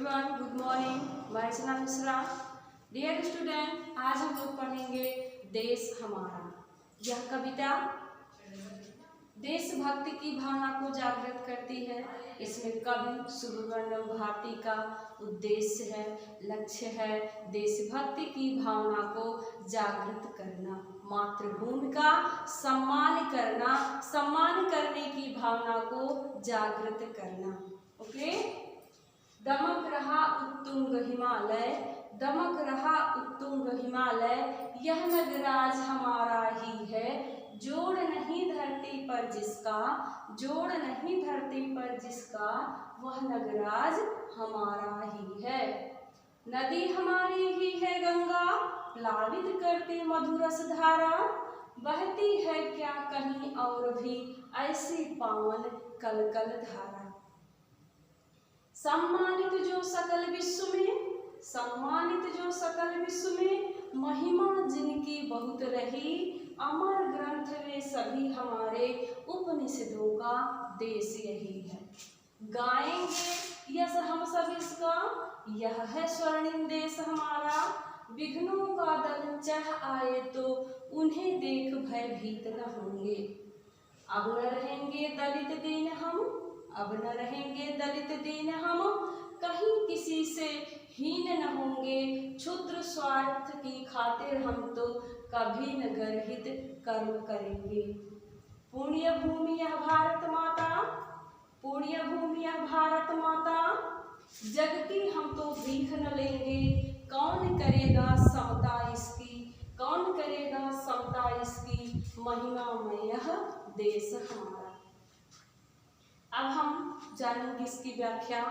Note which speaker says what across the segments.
Speaker 1: Everyone, good morning. मैं रचना Mishra. Dear student, आज हम लोग पढ़ेंगे देश हमारा। यह कविता देशभक्ति की भावना को जागृत करती है। इसमें कवि सुब्रमण्यम भारती का उद्देश्य है, लक्ष्य है देशभक्ति की भावना को जागृत करना, मातृभूमि का सम्मान करने की भावना को जागृत करना। ओके। दमक रहा उत्तुंग हिमालय, दमक रहा उत्तुंग हिमालय, यह नगराज हमारा ही है। जोड़ नहीं धरती पर जिसका, जोड़ नहीं धरती पर जिसका, वह नगराज हमारा ही है। नदी हमारी ही है गंगा, प्लावित करते मधुरस धारा, बहती है क्या कहीं और भी ऐसी पावन कलकल धारा। सम्मानित जो सकल विश्व में, सम्मानित जो सकल विश्व में, महिमा जिनकी बहुत रही, अमर ग्रंथ वे सभी हमारे, उपनिषदों का देश यही है। गाएंगे यश हम सब इसका, यह है स्वर्णिम देश हमारा। विघ्नों का दल चढ़ आए तो उन्हें देख भयभीत न होंगे। अब न रहेंगे दलित दीन हम, अब न रहेंगे दलित दीन हम, कहीं किसी से हीन न होंगे। क्षुद्र स्वार्थ की खातिर हम तो कभी न गर्हित कर्म करेंगे। पुण्य भूमि यह भारत माता, पुण्य भूमि यह भारत माता, जग की हम तो भीख न लेंगे। कौन करेगा समता इसकी, कौन करेगा समता इसकी, महिमामय यह देश हमारा। अब हम जानेंगे इसकी व्याख्या।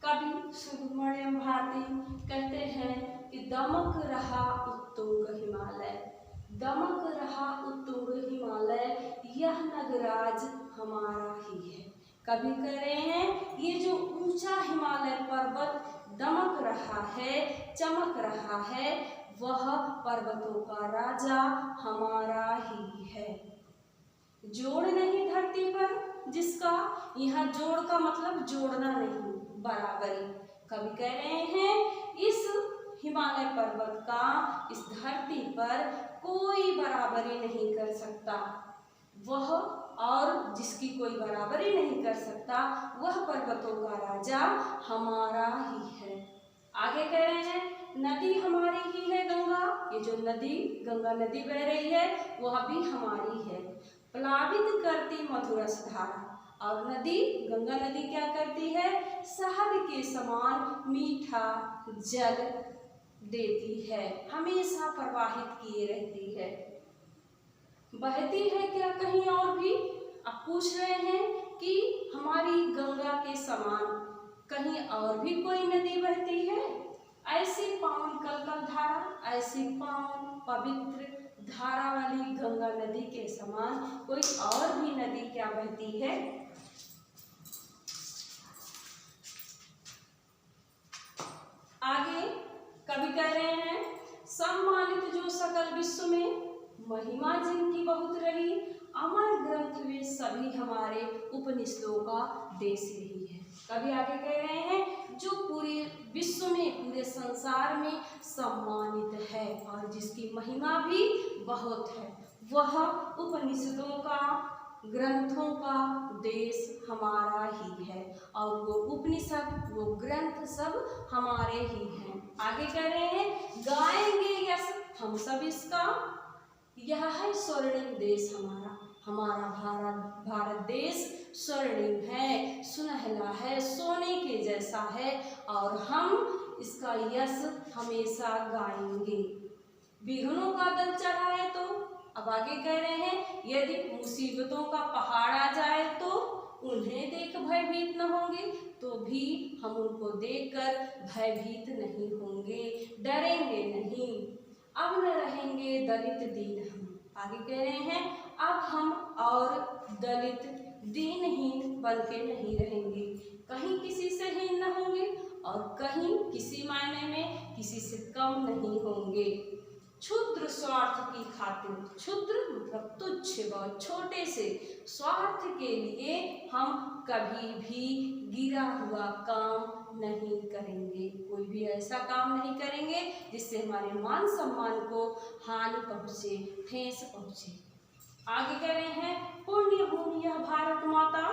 Speaker 1: कवि सुब्रमण्यम भारती कहते हैं कि दमक रहा उत्तुंग हिमालय, दमक रहा उत्तुंग हिमालय, यह नगराज हमारा ही है। कवि कह रहे हैं ये जो ऊंचा हिमालय पर्वत दमक रहा है, चमक रहा है, वह पर्वतों का राजा हमारा ही है। जोड़ नहीं धरती पर जिसका, यहाँ जोड़ का मतलब जोड़ना नहीं, बराबरी। कवि कह रहे हैं इस हिमालय पर्वत का इस धरती पर कोई बराबरी नहीं कर सकता, वह और जिसकी कोई बराबरी नहीं कर सकता वह पर्वतों का राजा हमारा ही है। आगे कह रहे हैं नदी हमारी ही है गंगा, ये जो नदी गंगा नदी बह रही है वह भी हमारी है। प्लावित करती मधुरस धारा, और नदी गंगा नदी क्या करती है, शहद के समान मीठा जल देती है, हमेशा प्रवाहित किए रहती है। बहती है क्या कहीं और भी, अब पूछ रहे हैं कि हमारी गंगा के समान कहीं और भी कोई नदी बहती है। ऐसी पावन कलकल धारा, ऐसी पावन पवित्र धारा वाली गंगा नदी के समान कोई और भी नदी क्या बहती है। आगे कवि कह रहे हैं सम्मानित जो सकल विश्व में, महिमा जिनकी बहुत रही, अमर ग्रंथ वे सभी हमारे, उपनिषदों का देश यही है। कवि आगे कह रहे हैं जो पूरे विश्व में, पूरे संसार में सम्मानित है और जिसकी महिमा भी बहुत है, वह उपनिषदों का, ग्रंथों का देश हमारा ही है। और वो उपनिषद, वो ग्रंथ सब हमारे ही हैं। आगे कह रहे हैं गाएंगे यश हम सब इसका, यह है स्वर्णिम देश हमारा, हमारा भारत देश स्वर्णिम है, सुनहला है, सोने के जैसा है, और हम इसका यश हमेशा गाएंगे। विघ्नों का दल चढ़ाए तो, अब आगे कह रहे हैं यदि मुसीबतों का पहाड़ आ जाए तो उन्हें देख भयभीत न होंगे, तो भी हम उनको देखकर भयभीत नहीं होंगे, डरेंगे नहीं। अब न रहेंगे दलित दीन हम, आगे कह रहे हैं अब हम और दलित दीनहीन बन के नहीं रहेंगे, कहीं किसी से हीन न होंगे और कहीं किसी मायने में किसी से कम नहीं होंगे। क्षुद्र स्वार्थ की खातिर, क्षुद्र मतलब तुच्छ, बहुत छोटे से स्वार्थ के लिए हम कभी भी गिरा हुआ काम नहीं करेंगे। भी ऐसा काम नहीं करेंगे जिससे हमारे मान सम्मान को हानि पहुँचे, ठेस पहुँचे। आगे कह रहे हैं पुण्य भूमि यह भारत माता,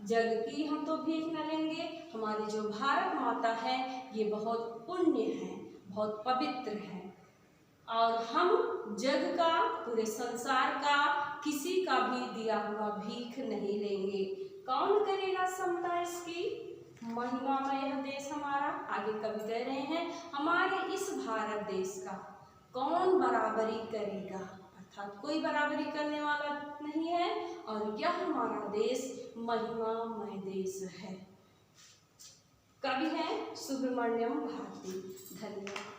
Speaker 1: जग की हम तो भीख न लेंगे। हमारी जो भारत माता है ये बहुत पुण्य है, बहुत पवित्र है, और हम जग का, पूरे संसार का, किसी का भी दिया हुआ भीख नहीं लेंगे। कौन करेगा समता इसकी? महिमामय यह देश हमारा। आगे कवि कह रहे हैं हमारे इस भारत देश का कौन बराबरी करेगा, अर्थात कोई बराबरी करने वाला नहीं है, और यह हमारा देश महिमामय देश है। कवि हैं सुब्रमण्यम भारती। धन्यवाद।